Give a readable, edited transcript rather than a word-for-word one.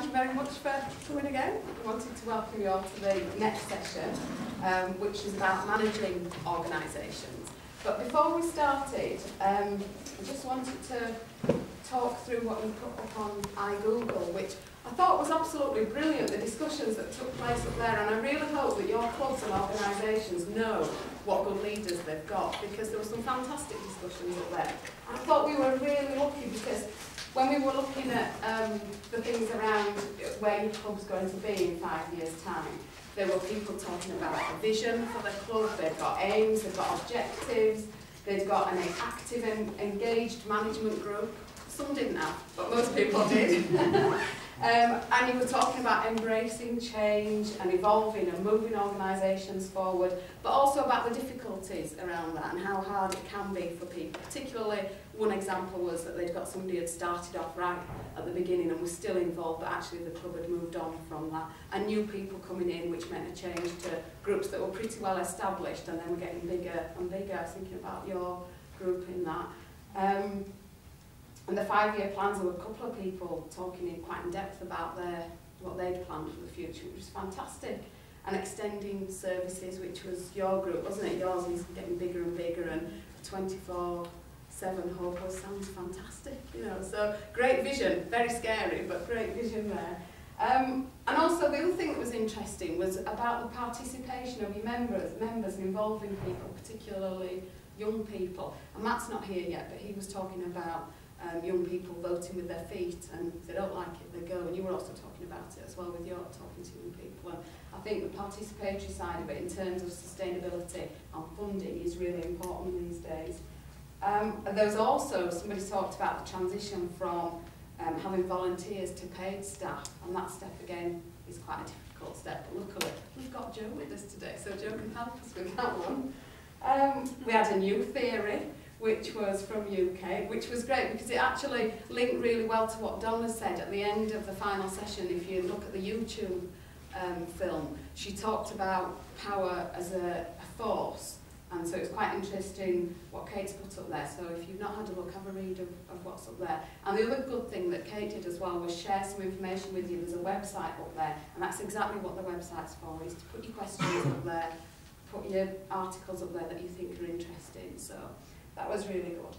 you very much for coming again. I wanted to welcome you all to the next session, which is about managing organisations. But before we started, I just wanted to talk through what you put up on iGoogle, which I thought was absolutely brilliant, the discussions that took place up there, and I really hope that your clubs and organisations know what good leaders they've got, because there were some fantastic discussions up there. I thought we were really lucky because when we were looking at the things around where your club's going to be in 5 years' time, there were people talking about a vision for the club, they've got aims, they've got objectives, they've got an active and engaged management group. Some didn't have, but most people did. And you were talking about embracing change and evolving and moving organisations forward, but also about the difficulties around that and how hard it can be for people. Particularly, one example was that they'd got somebody who had started off right at the beginning and was still involved, but actually the club had moved on from that. And new people coming in, which meant a change to groups that were pretty well established, and then were getting bigger and bigger. I was thinking about your group in that. And the 5-year plans, there were a couple of people talking in quite in depth about what they'd planned for the future, which was fantastic. And extending services, which was your group, wasn't it? Yours is getting bigger and bigger, and 24/7 hub sounds fantastic, you know. So great vision, very scary, but great vision there. And also the other thing that was interesting was about the participation of your members and involving people, particularly young people. And Matt's not here yet, but he was talking about young people voting with their feet, and if they don't like it, they go. And you were also talking about it as well with your talking to young people. And I think the participatory side of it in terms of sustainability and funding is really important these days. And there was also, somebody talked about the transition from having volunteers to paid staff, and that step again is quite a difficult step, but luckily we've got Jo with us today, so Jo can help us with that one. We had a new theory, which was from UK, which was great because it actually linked really well to what Donna said at the end of the final session. If you look at the YouTube film, she talked about power as a force, and so it's quite interesting what Kate's put up there. So if you've not had a look, have a read of what's up there. And the other good thing that Kate did as well was share some information with you. There's a website up there, and that's exactly what the website's for, is to put your questions up there, put your articles up there that you think are interesting. So that was really good.